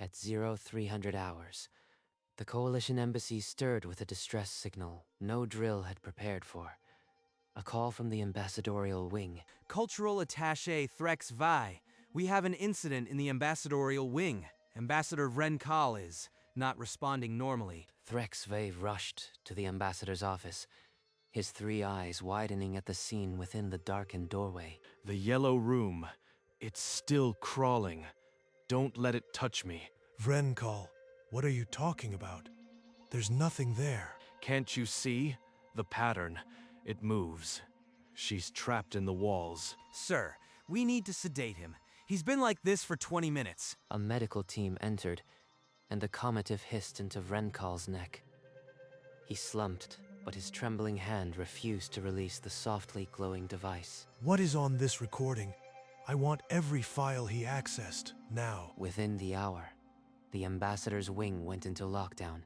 At 0300 hours, the Coalition embassy stirred with a distress signal no drill had prepared for. A call from the ambassadorial wing. Cultural Attaché HFY. We have an incident in the ambassadorial wing. Ambassador Vrenkal is not responding normally. HFY rushed to the ambassador's office, his three eyes widening at the scene within the darkened doorway. The yellow room. It's still crawling. Don't let it touch me. Vrenkal, what are you talking about? There's nothing there. Can't you see? The pattern. It moves. She's trapped in the walls. Sir, we need to sedate him. He's been like this for 20 minutes. A medical team entered, and the comative hissed into Vrenkal's neck. He slumped, but his trembling hand refused to release the softly glowing device. What is on this recording? I want every file he accessed, now. Within the hour, the ambassador's wing went into lockdown,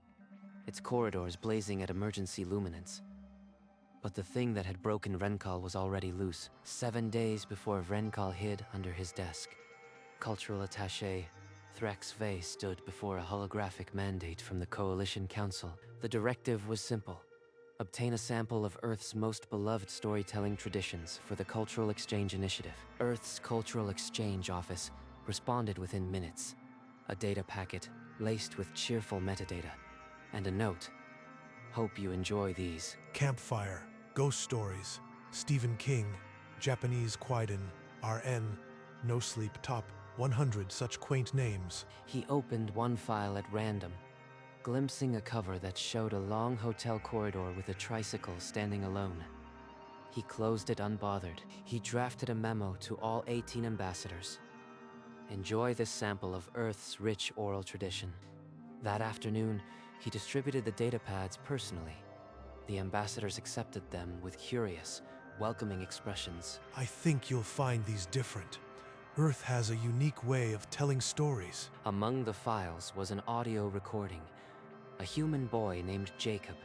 its corridors blazing at emergency luminance. But the thing that had broken Vrenkal was already loose, 7 days before Vrenkal hid under his desk. Cultural Attaché HFY stood before a holographic mandate from the Coalition Council. The directive was simple. Obtain a sample of Earth's most beloved storytelling traditions for the Cultural Exchange Initiative. Earth's Cultural Exchange Office responded within minutes. A data packet laced with cheerful metadata, and a note. Hope you enjoy these. Campfire, Ghost Stories, Stephen King, Japanese Kwaidan, RN, No Sleep Top, 100 such quaint names. He opened one file at random, glimpsing a cover that showed a long hotel corridor with a tricycle standing alone. He closed it unbothered. He drafted a memo to all 18 ambassadors. Enjoy this sample of Earth's rich oral tradition. That afternoon, he distributed the datapads personally. The ambassadors accepted them with curious, welcoming expressions. I think you'll find these different. Earth has a unique way of telling stories. Among the files was an audio recording. A human boy named Jacob,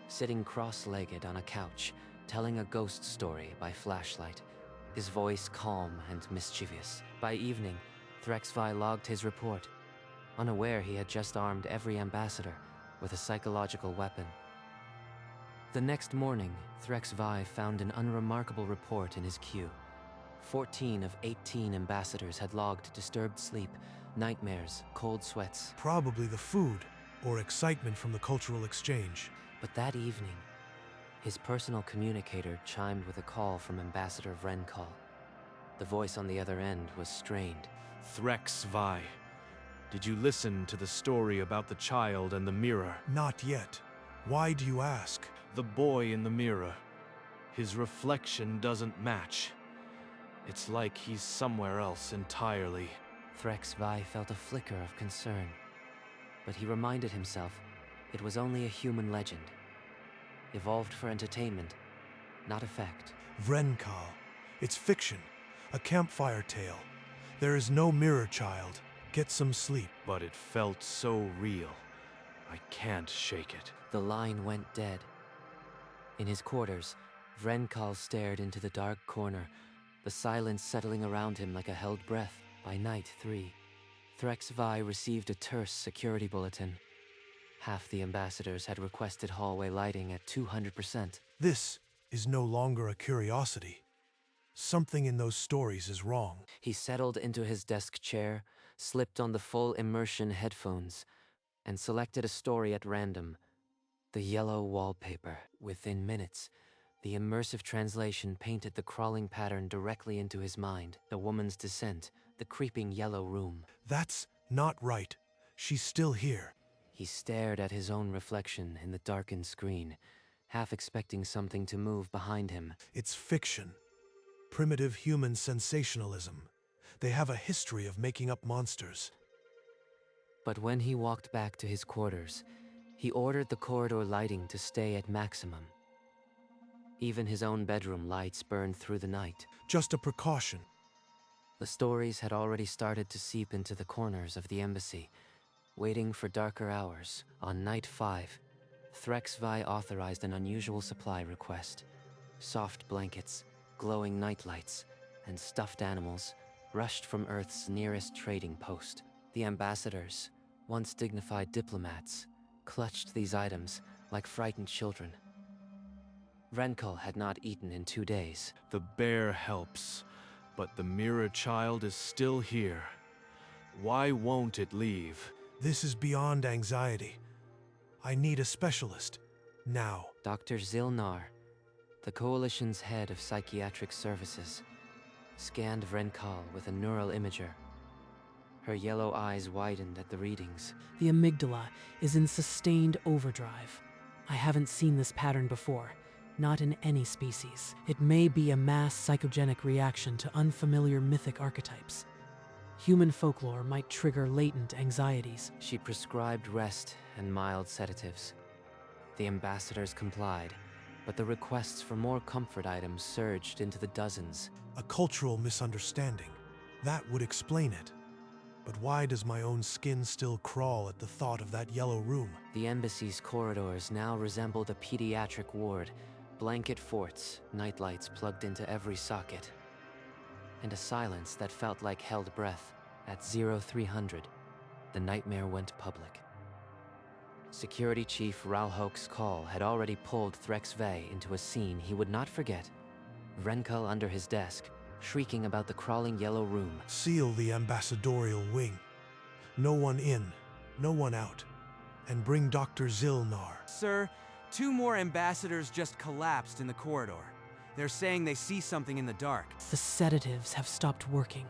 sitting cross-legged on a couch, telling a ghost story by flashlight, his voice calm and mischievous. By evening, HFY logged his report, unaware he had just armed every ambassador with a psychological weapon. The next morning, HFY found an unremarkable report in his queue. 14 of 18 ambassadors had logged disturbed sleep, nightmares, cold sweats. Probably the food, or excitement from the cultural exchange. But that evening, his personal communicator chimed with a call from Ambassador Vrenkal. The voice on the other end was strained. HFY. Did you listen to the story about the child and the mirror? Not yet. Why do you ask? The boy in the mirror. His reflection doesn't match. It's like he's somewhere else entirely. HFY felt a flicker of concern, but he reminded himself it was only a human legend, evolved for entertainment, not effect. Vrenkal. It's fiction. A campfire tale. There is no mirror child. Get some sleep. But it felt so real. I can't shake it. The line went dead. In his quarters, Vrenkal stared into the dark corner, the silence settling around him like a held breath. By night 3, HFY received a terse security bulletin. Half the ambassadors had requested hallway lighting at 200%. This is no longer a curiosity. Something in those stories is wrong. He settled into his desk chair, slipped on the full immersion headphones, and selected a story at random. The yellow wallpaper. Within minutes, the immersive translation painted the crawling pattern directly into his mind. The woman's descent, the creeping yellow room. That's not right. She's still here. He stared at his own reflection in the darkened screen, half expecting something to move behind him. It's fiction. Primitive human sensationalism. They have a history of making up monsters. But when he walked back to his quarters, he ordered the corridor lighting to stay at maximum. Even his own bedroom lights burned through the night. Just a precaution. The stories had already started to seep into the corners of the embassy, waiting for darker hours. On night 5, HFY authorized an unusual supply request. Soft blankets, glowing nightlights, and stuffed animals rushed from Earth's nearest trading post. The ambassadors, once dignified diplomats, clutched these items like frightened children. Renkal had not eaten in 2 days. The bear helps, but the mirror child is still here. Why won't it leave? This is beyond anxiety. I need a specialist. Now. Dr. Zilnar, the Coalition's head of psychiatric services, scanned Renkal with a neural imager. Her yellow eyes widened at the readings. The amygdala is in sustained overdrive. I haven't seen this pattern before, not in any species. It may be a mass psychogenic reaction to unfamiliar mythic archetypes. Human folklore might trigger latent anxieties. She prescribed rest and mild sedatives. The ambassadors complied, but the requests for more comfort items surged into the dozens. A cultural misunderstanding. That would explain it. But why does my own skin still crawl at the thought of that yellow room? The embassy's corridors now resembled a pediatric ward, blanket forts, nightlights plugged into every socket, and a silence that felt like held breath. At 0300, the nightmare went public. Security Chief Ralhok's call had already pulled Threxve into a scene he would not forget. Renkal under his desk, shrieking about the crawling yellow room. Seal the ambassadorial wing. No one in, no one out. And bring Dr. Zilnar. Sir, 2 more ambassadors just collapsed in the corridor. They're saying they see something in the dark. The sedatives have stopped working.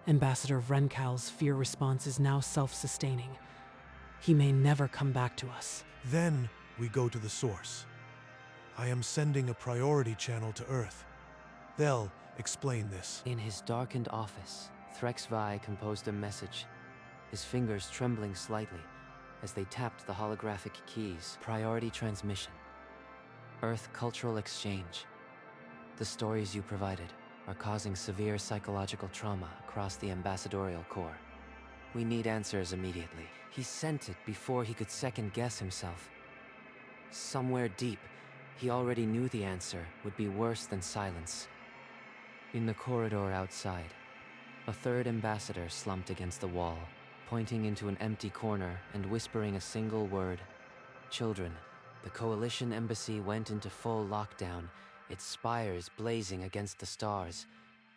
Ambassador Renkal's fear response is now self-sustaining. He may never come back to us. Then we go to the source. I am sending a priority channel to Earth. They'll explain this. In his darkened office, Threxvi composed a message, his fingers trembling slightly as they tapped the holographic keys. Priority transmission. Earth cultural exchange. The stories you provided are causing severe psychological trauma across the ambassadorial corps. We need answers immediately. He sent it before he could second-guess himself. Somewhere deep, he already knew the answer would be worse than silence. In the corridor outside, a third ambassador slumped against the wall, pointing into an empty corner and whispering a single word. Children. The Coalition embassy went into full lockdown, its spires blazing against the stars,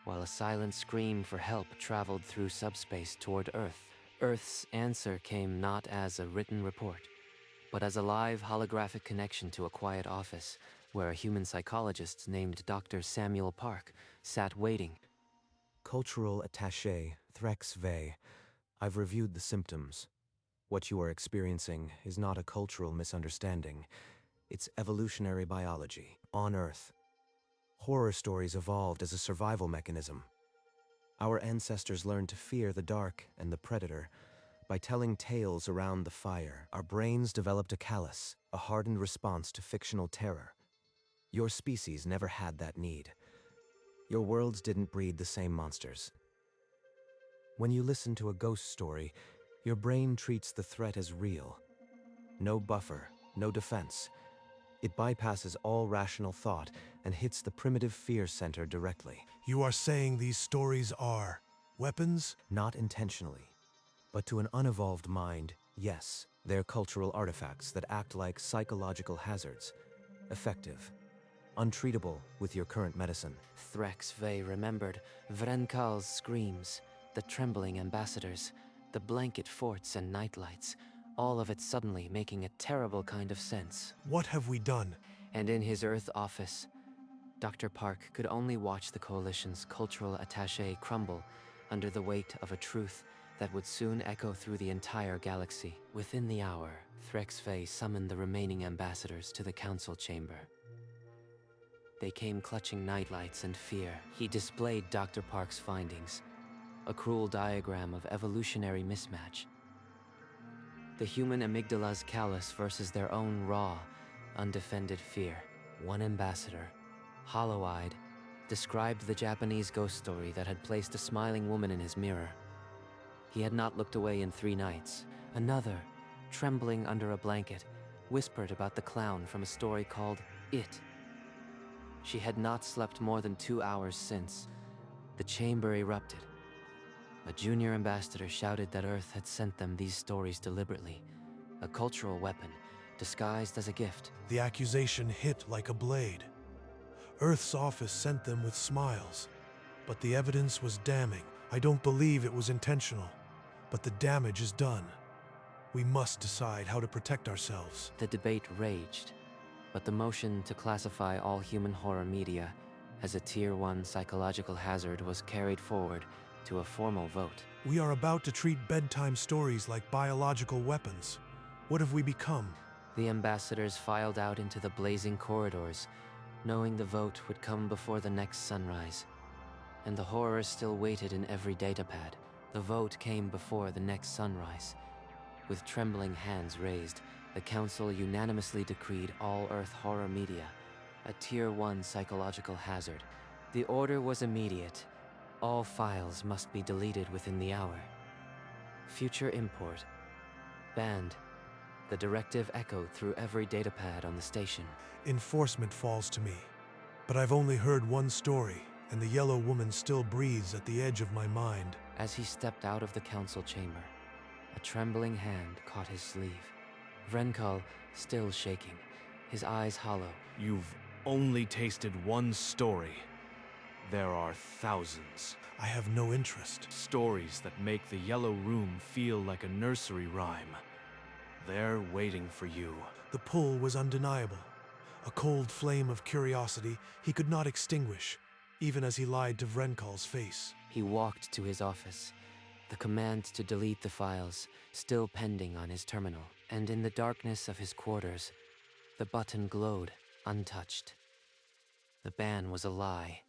while a silent scream for help traveled through subspace toward Earth. Earth's answer came not as a written report, but as a live holographic connection to a quiet office, where a human psychologist named Dr. Samuel Park sat waiting. Cultural Attaché Threxve. I've reviewed the symptoms. What you are experiencing is not a cultural misunderstanding. It's evolutionary biology. On Earth, horror stories evolved as a survival mechanism. Our ancestors learned to fear the dark and the predator. By telling tales around the fire, our brains developed a callus, a hardened response to fictional terror. Your species never had that need. Your worlds didn't breed the same monsters. When you listen to a ghost story, your brain treats the threat as real. No buffer, no defense. It bypasses all rational thought and hits the primitive fear center directly. You are saying these stories are weapons? Not intentionally. But to an unevolved mind, yes, they're cultural artifacts that act like psychological hazards. Effective. Untreatable with your current medicine. Threxve remembered Vrenkal's screams, the trembling ambassadors, the blanket forts and nightlights, all of it suddenly making a terrible kind of sense. What have we done? And in his Earth office, Dr. Park could only watch the Coalition's cultural attaché crumble under the weight of a truth that would soon echo through the entire galaxy. Within the hour, Threxve summoned the remaining ambassadors to the council chamber. They came clutching nightlights and fear. He displayed Dr. Park's findings, a cruel diagram of evolutionary mismatch. The human amygdala's callus versus their own raw, undefended fear. One ambassador, hollow-eyed, described the Japanese ghost story that had placed a smiling woman in his mirror. He had not looked away in 3 nights. Another, trembling under a blanket, whispered about the clown from a story called It. She had not slept more than 2 hours since. The chamber erupted. A junior ambassador shouted that Earth had sent them these stories deliberately, a cultural weapon disguised as a gift. The accusation hit like a blade. Earth's office sent them with smiles, but the evidence was damning. I don't believe it was intentional, but the damage is done. We must decide how to protect ourselves. The debate raged, but the motion to classify all human horror media as a Tier 1 psychological hazard was carried forward to a formal vote. We are about to treat bedtime stories like biological weapons. What have we become? The ambassadors filed out into the blazing corridors, knowing the vote would come before the next sunrise. And the horror still waited in every datapad. The vote came before the next sunrise. With trembling hands raised, the Council unanimously decreed all Earth horror media a Tier 1 psychological hazard. The order was immediate. All files must be deleted within the hour. Future import banned. The directive echoed through every datapad on the station. Enforcement falls to me, but I've only heard one story, and the yellow woman still breathes at the edge of my mind. As he stepped out of the council chamber, a trembling hand caught his sleeve. Vrenkal, still shaking, his eyes hollow. You've only tasted one story. There are thousands. I have no interest. Stories that make the Yellow Room feel like a nursery rhyme. They're waiting for you. The pull was undeniable. A cold flame of curiosity he could not extinguish, even as he lied to Vrenkal's face. He walked to his office, the command to delete the files still pending on his terminal. And in the darkness of his quarters, the button glowed, untouched. The ban was a lie,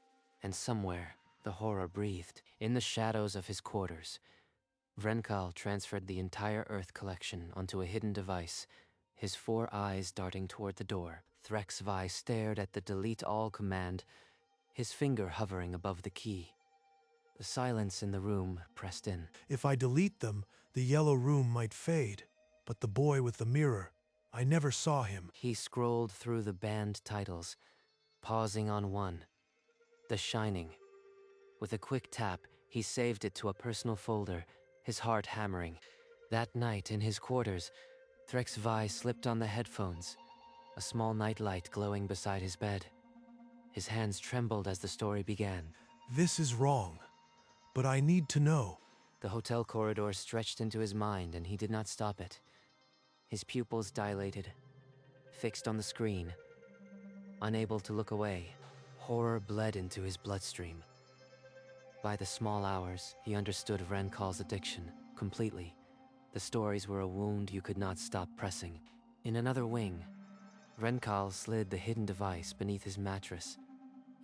and somewhere the horror breathed. In the shadows of his quarters, Vrenkal transferred the entire Earth collection onto a hidden device, his 4 eyes darting toward the door. Threx Vi stared at the delete all command, his finger hovering above the key. The silence in the room pressed in. If I delete them, the yellow room might fade. But the boy with the mirror, I never saw him. He scrolled through the banned titles, pausing on one, The Shining. With a quick tap, he saved it to a personal folder, his heart hammering. That night in his quarters, Threx Vi slipped on the headphones, a small nightlight glowing beside his bed. His hands trembled as the story began. This is wrong, but I need to know. The hotel corridor stretched into his mind, and he did not stop it. His pupils dilated, fixed on the screen. Unable to look away, horror bled into his bloodstream. By the small hours, he understood Vrenkal's addiction completely. The stories were a wound you could not stop pressing. In another wing, Vrenkal slid the hidden device beneath his mattress,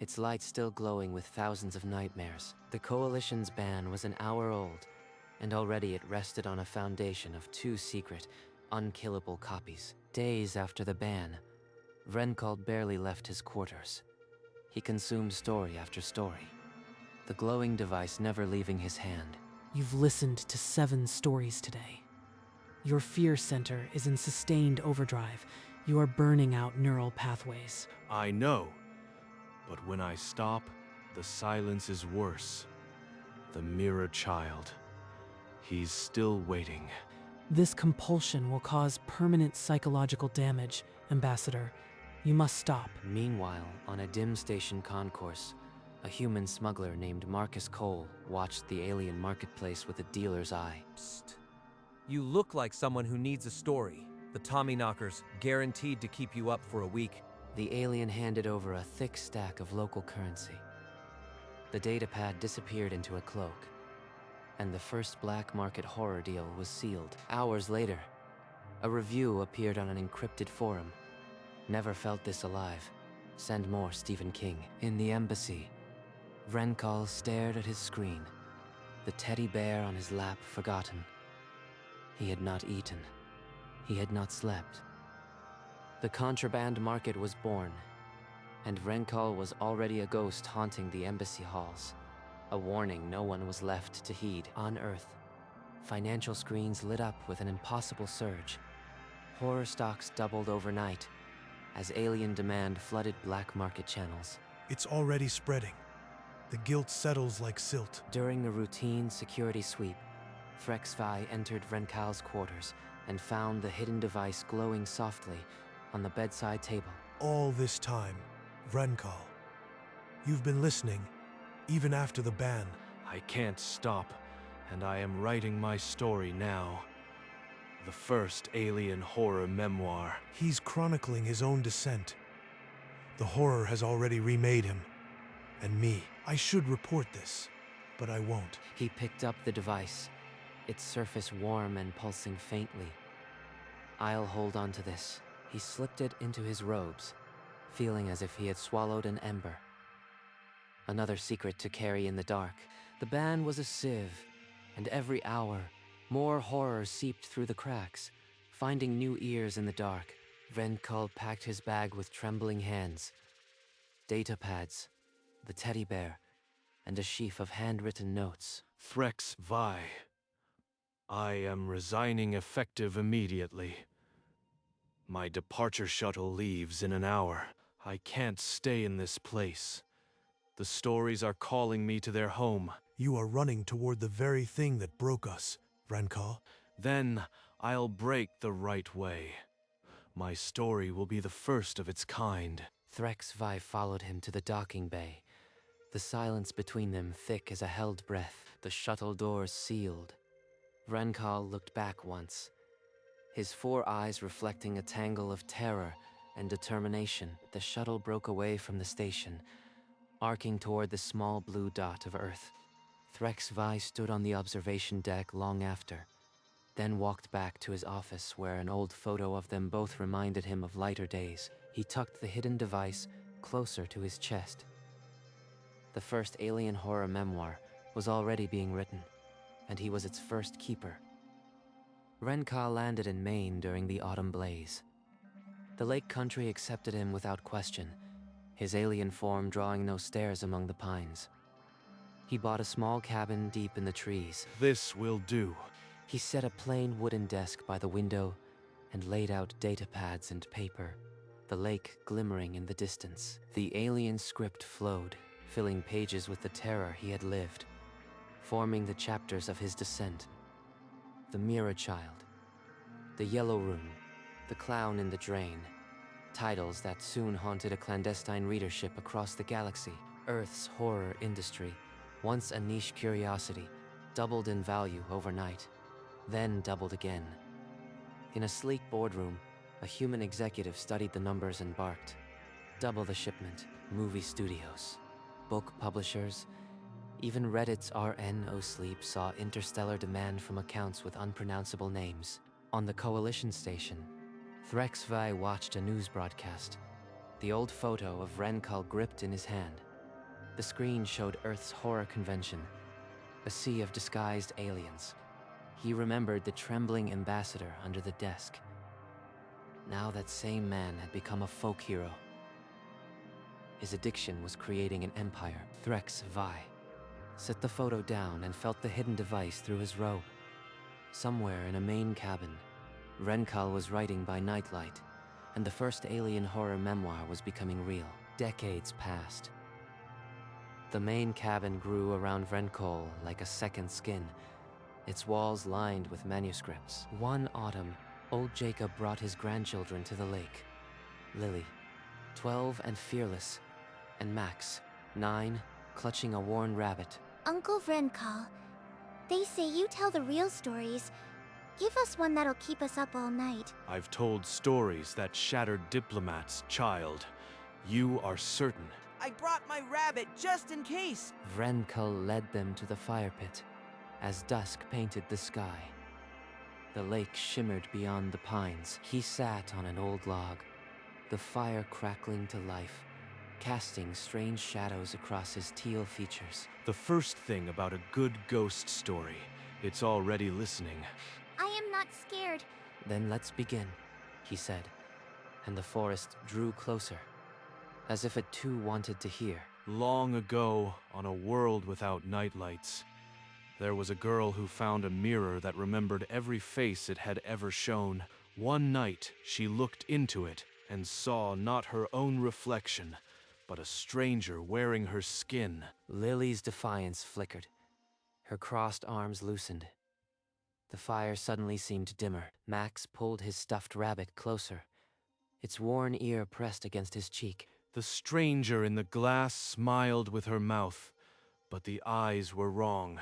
its light still glowing with thousands of nightmares. The Coalition's ban was an hour old, and already it rested on a foundation of 2 secret, unkillable copies. Days after the ban, Vrenkal barely left his quarters. He consumed story after story, the glowing device never leaving his hand. You've listened to 7 stories today. Your fear center is in sustained overdrive. You are burning out neural pathways. I know. But when I stop, the silence is worse. The mirror child. He's still waiting. This compulsion will cause permanent psychological damage, Ambassador. You must stop. Meanwhile, on a dim station concourse, a human smuggler named Marcus Cole watched the alien marketplace with a dealer's eye. Psst. You look like someone who needs a story. The Tommyknockers, guaranteed to keep you up for a week. The alien handed over a thick stack of local currency. The datapad disappeared into a cloak, and the first black market horror deal was sealed. Hours later, a review appeared on an encrypted forum. Never felt this alive. Send more, Stephen King. In the embassy, Vrenkal stared at his screen, the teddy bear on his lap forgotten. He had not eaten. He had not slept. The contraband market was born, and Vrenkal was already a ghost haunting the embassy halls. A warning no one was left to heed. On Earth, financial screens lit up with an impossible surge. Horror stocks doubled overnight as alien demand flooded black market channels. It's already spreading. The guilt settles like silt. During a routine security sweep, Frexvi entered Renkal's quarters and found the hidden device glowing softly on the bedside table. All this time, Vrenkal, you've been listening, even after the ban. I can't stop, and I am writing my story now. The first alien horror memoir. He's chronicling his own descent. The horror has already remade him. And me. I should report this, but I won't. He picked up the device, its surface warm and pulsing faintly. I'll hold on to this. He slipped it into his robes, feeling as if he had swallowed an ember. Another secret to carry in the dark. The ban was a sieve, and every hour, more horror seeped through the cracks, finding new ears in the dark. Vrenkal packed his bag with trembling hands. Data pads, the teddy bear, and a sheaf of handwritten notes. Frexvi. I am resigning effective immediately. My departure shuttle leaves in an hour. I can't stay in this place. The stories are calling me to their home. You are running toward the very thing that broke us, Vrenkal. Then I'll break the right way. My story will be the first of its kind. Frexvi followed him to the docking bay, the silence between them thick as a held breath, the shuttle doors sealed. Vrenkal looked back once, his 4 eyes reflecting a tangle of terror and determination. The shuttle broke away from the station, arcing toward the small blue dot of Earth. Frexvi stood on the observation deck long after, then walked back to his office where an old photo of them both reminded him of lighter days. He tucked the hidden device closer to his chest. The first alien horror memoir was already being written, and he was its first keeper. Vrenkal landed in Maine during the autumn blaze. The lake country accepted him without question, his alien form drawing no stares among the pines. He bought a small cabin deep in the trees. This will do. He set a plain wooden desk by the window and laid out data pads and paper, the lake glimmering in the distance. The alien script flowed, filling pages with the terror he had lived, forming the chapters of his descent. The Mirror Child, the Yellow Room, the Clown in the Drain, titles that soon haunted a clandestine readership across the galaxy. Earth's horror industry, once a niche curiosity, doubled in value overnight, then doubled again. In a sleek boardroom, a human executive studied the numbers and barked. Double the shipment, movie studios, book publishers, even Reddit's RNO Sleep saw interstellar demand from accounts with unpronounceable names. On the Coalition station, Frexvi watched a news broadcast, the old photo of Vrenkal gripped in his hand. The screen showed Earth's horror convention, a sea of disguised aliens. He remembered the trembling ambassador under the desk. Now that same man had become a folk hero. His addiction was creating an empire. Frexvi set the photo down and felt the hidden device through his robe. Somewhere in a main cabin, Vrenkal was writing by nightlight, and the first alien horror memoir was becoming real. Decades passed. The main cabin grew around Vrenkal like a second skin, its walls lined with manuscripts. One autumn, old Jacob brought his grandchildren to the lake. Lily, 12 and fearless, and Max, 9, clutching a worn rabbit. Uncle Vrenkal, they say you tell the real stories. Give us one that'll keep us up all night. I've told stories that shattered diplomats, child. You are certain. I brought my rabbit just in case. Vrenkal led them to the fire pit as dusk painted the sky. The lake shimmered beyond the pines. He sat on an old log, the fire crackling to life, casting strange shadows across his teal features. The first thing about a good ghost story, it's already listening. I am not scared. Then let's begin, he said, and the forest drew closer, as if it too wanted to hear. Long ago, on a world without nightlights, there was a girl who found a mirror that remembered every face it had ever shown. One night, she looked into it and saw not her own reflection, but a stranger wearing her skin. Lily's defiance flickered. Her crossed arms loosened. The fire suddenly seemed dimmer. Max pulled his stuffed rabbit closer, its worn ear pressed against his cheek. The stranger in the glass smiled with her mouth, but the eyes were wrong.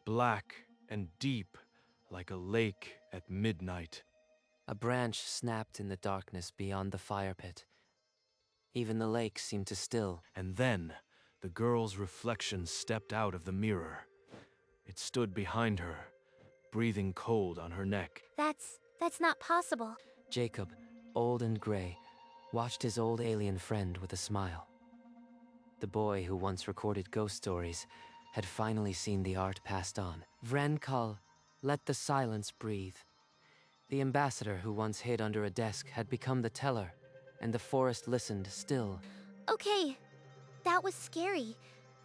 Black and deep, like a lake at midnight. A branch snapped in the darkness beyond the fire pit. Even the lake seemed to still. And then, the girl's reflection stepped out of the mirror. It stood behind her, breathing cold on her neck. That's not possible. Jacob, old and gray, watched his old alien friend with a smile. The boy who once recorded ghost stories had finally seen the art passed on. Vrenkal, let the silence breathe. The ambassador who once hid under a desk had become the teller, and the forest listened still. Okay, that was scary.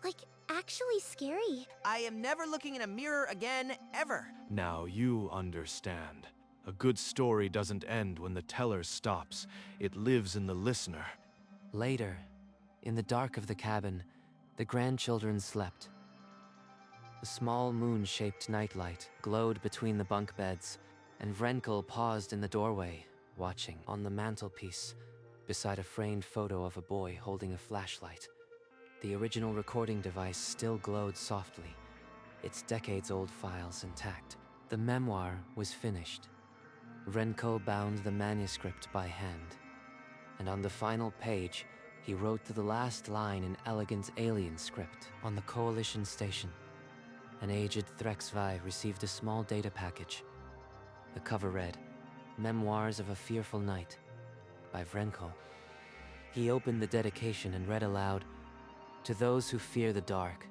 Like, actually scary. I am never looking in a mirror again, ever. Now you understand. A good story doesn't end when the teller stops. It lives in the listener. Later, in the dark of the cabin, the grandchildren slept. A small moon-shaped nightlight glowed between the bunk beds, and Vrenkel paused in the doorway, watching. On the mantelpiece, beside a framed photo of a boy holding a flashlight, the original recording device still glowed softly, its decades-old files intact. The memoir was finished. Vrenkel bound the manuscript by hand, and on the final page, he wrote to the last line in elegant alien script. On the Coalition station, an aged HFY received a small data package. The cover read, "Memoirs of a Fearful Night," by Vrenkel. He opened the dedication and read aloud, "To those who fear the dark,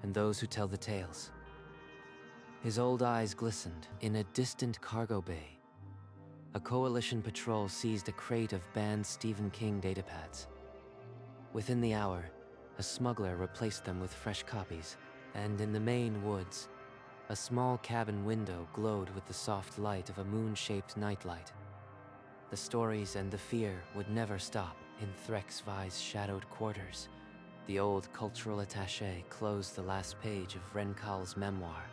and those who tell the tales." His old eyes glistened. In a distant cargo bay, a Coalition patrol seized a crate of banned Stephen King datapads. Within the hour, a smuggler replaced them with fresh copies, and in the Maine woods, a small cabin window glowed with the soft light of a moon-shaped nightlight. The stories and the fear would never stop. In HFY's shadowed quarters, the old cultural attaché closed the last page of Vrenkal's memoir.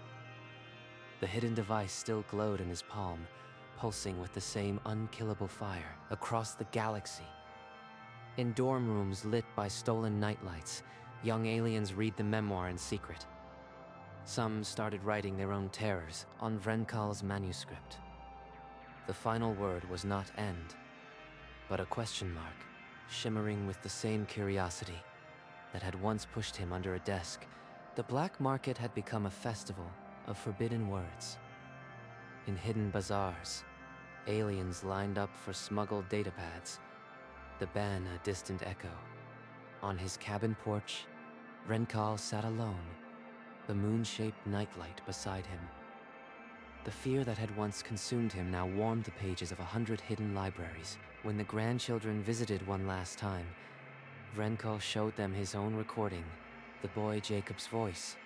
The hidden device still glowed in his palm, pulsing with the same unkillable fire across the galaxy. In dorm rooms lit by stolen nightlights, young aliens read the memoir in secret. Some started writing their own terrors on Vrenkal's manuscript. The final word was not end, but a question mark, shimmering with the same curiosity that had once pushed him under a desk. The black market had become a festival of forbidden words. In hidden bazaars, aliens lined up for smuggled datapads, the ban a distant echo. On his cabin porch, Vrenkel sat alone, the moon-shaped nightlight beside him. The fear that had once consumed him now warmed the pages of 100 hidden libraries. When the grandchildren visited one last time, Vrenkel showed them his own recording, the boy Jacob's voice,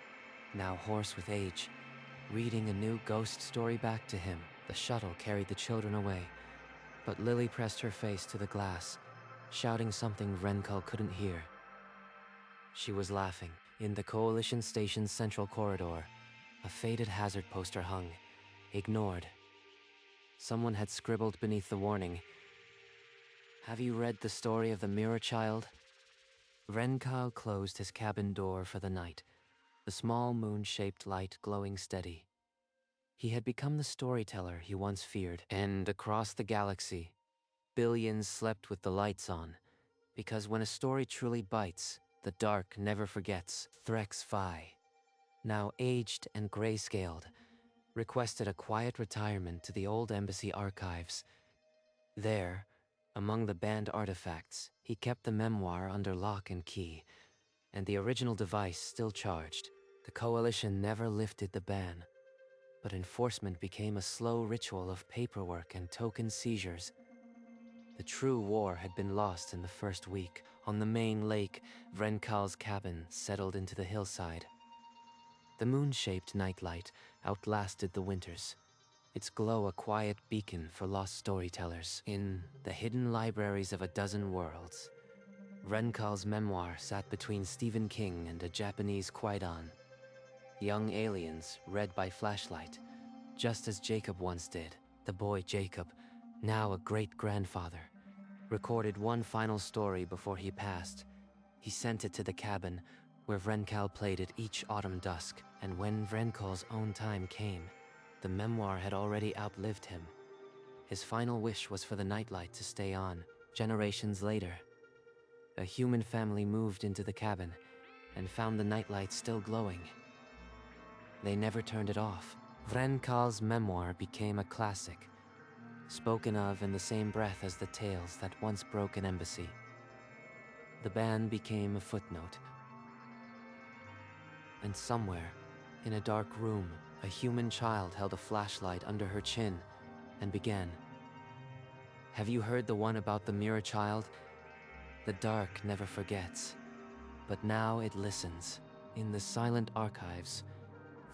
now hoarse with age, reading a new ghost story back to him. The shuttle carried the children away, but Lily pressed her face to the glass, shouting something Vrenkel couldn't hear. She was laughing. In the Coalition Station's central corridor, a faded hazard poster hung, ignored. Someone had scribbled beneath the warning, "Have you read the story of the Mirror Child?" Vrenkel closed his cabin door for the night, the small moon-shaped light glowing steady. He had become the storyteller he once feared, and across the galaxy, billions slept with the lights on, because when a story truly bites, the dark never forgets. HFY, now aged and grayscaled, requested a quiet retirement to the old embassy archives. There, among the banned artifacts, he kept the memoir under lock and key, and the original device still charged. The Coalition never lifted the ban, but enforcement became a slow ritual of paperwork and token seizures. The true war had been lost in the first week. On the main lake, Vrenkal's cabin settled into the hillside. The moon-shaped nightlight outlasted the winters, its glow a quiet beacon for lost storytellers. In the hidden libraries of a dozen worlds, Renkal's memoir sat between Stephen King and a Japanese Kwaidan. Young aliens read by flashlight, just as Jacob once did. The boy Jacob, now a great-grandfather, recorded one final story before he passed. He sent it to the cabin, where Vrenkal played it each autumn dusk, and when Vrenkal's own time came, the memoir had already outlived him. His final wish was for the nightlight to stay on. Generations later, a human family moved into the cabin and found the nightlight still glowing. They never turned it off. Vrenkal's memoir became a classic, spoken of in the same breath as the tales that once broke an embassy. The ban became a footnote. And somewhere, in a dark room, a human child held a flashlight under her chin and began. Have you heard the one about the mirror child? The dark never forgets, but now it listens. In the silent archives,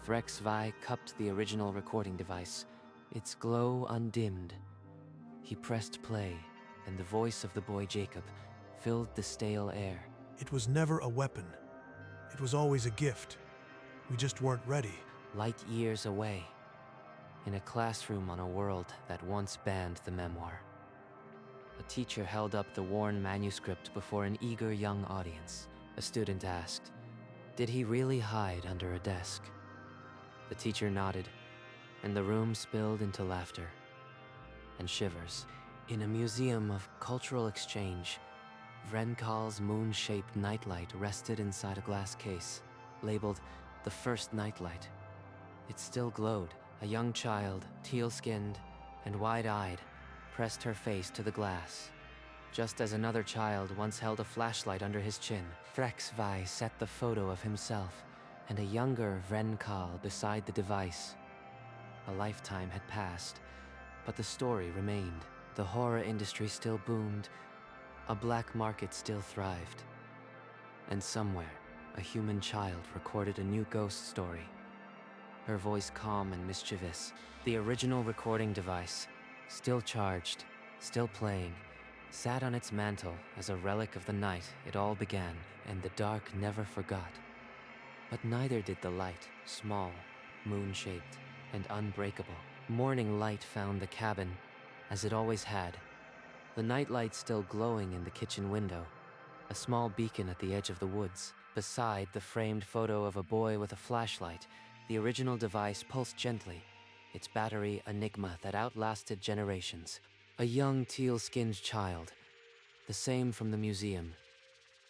HFY cupped the original recording device, its glow undimmed. He pressed play, and the voice of the boy Jacob filled the stale air. It was never a weapon. It was always a gift. We just weren't ready. Light years away, in a classroom on a world that once banned the memoir. A teacher held up the worn manuscript before an eager young audience. A student asked, "Did he really hide under a desk?" The teacher nodded, and the room spilled into laughter and shivers. In a museum of cultural exchange, Vrenkal's moon-shaped nightlight rested inside a glass case, labeled the first nightlight. It still glowed. A young child, teal-skinned and wide-eyed, pressed her face to the glass. Just as another child once held a flashlight under his chin, HFY set the photo of himself and a younger Vrenkal beside the device. A lifetime had passed, but the story remained. The horror industry still boomed, a black market still thrived. And somewhere, a human child recorded a new ghost story. Her voice calm and mischievous. The original recording device, still charged, still playing, sat on its mantle as a relic of the night it all began, and the dark never forgot. But neither did the light, small, moon-shaped, and unbreakable. Morning light found the cabin, as it always had. The nightlight still glowing in the kitchen window, a small beacon at the edge of the woods. Beside the framed photo of a boy with a flashlight, the original device pulsed gently, its battery enigma that outlasted generations. A young teal-skinned child, the same from the museum,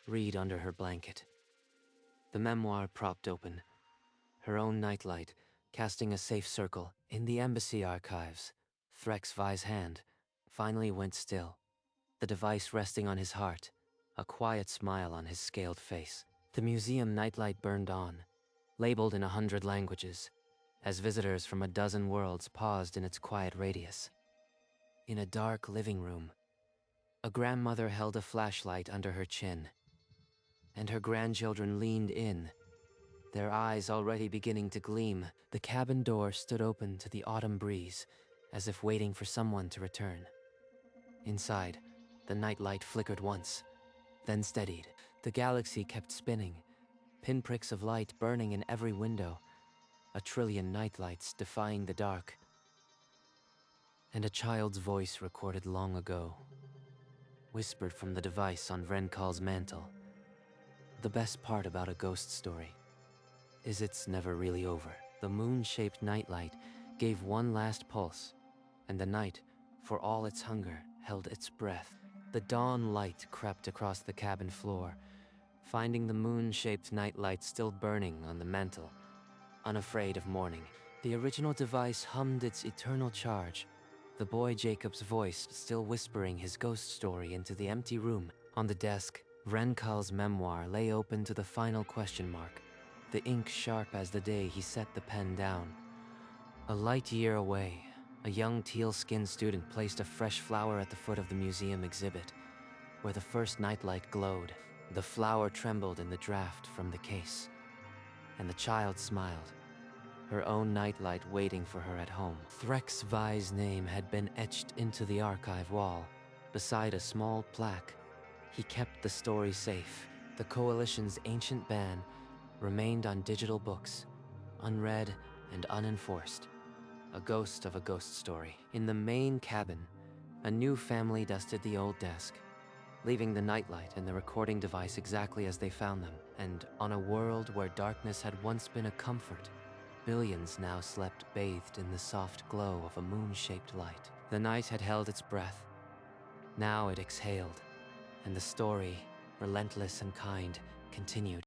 read under her blanket. The memoir propped open, her own nightlight casting a safe circle. In the embassy archives, HFY's hand finally went still, the device resting on his heart, a quiet smile on his scaled face. The museum nightlight burned on, labeled in 100 languages, as visitors from a dozen worlds paused in its quiet radius. In a dark living room, a grandmother held a flashlight under her chin, and her grandchildren leaned in, their eyes already beginning to gleam. The cabin door stood open to the autumn breeze, as if waiting for someone to return. Inside, the nightlight flickered once, then steadied. The galaxy kept spinning, pinpricks of light burning in every window, a trillion nightlights defying the dark. And a child's voice recorded long ago, whispered from the device on Vrenkal's mantle. The best part about a ghost story is it's never really over. The moon-shaped nightlight gave one last pulse, and the night, for all its hunger, held its breath. The dawn light crept across the cabin floor, finding the moon-shaped nightlight still burning on the mantle, unafraid of morning. The original device hummed its eternal charge, the boy Jacob's voice still whispering his ghost story into the empty room. On the desk, Vrenkal's memoir lay open to the final question mark, the ink sharp as the day he set the pen down. A light year away, a young teal-skinned student placed a fresh flower at the foot of the museum exhibit, where the first nightlight glowed. The flower trembled in the draft from the case, and the child smiled, her own nightlight waiting for her at home. HFY's name had been etched into the archive wall, beside a small plaque, He kept the story safe. The Coalition's ancient ban remained on digital books, unread and unenforced. A ghost of a ghost story. In the main cabin, a new family dusted the old desk, leaving the nightlight and the recording device exactly as they found them. And on a world where darkness had once been a comfort, billions now slept bathed in the soft glow of a moon-shaped light. The night had held its breath. Now it exhaled, and the story, relentless and kind, continued.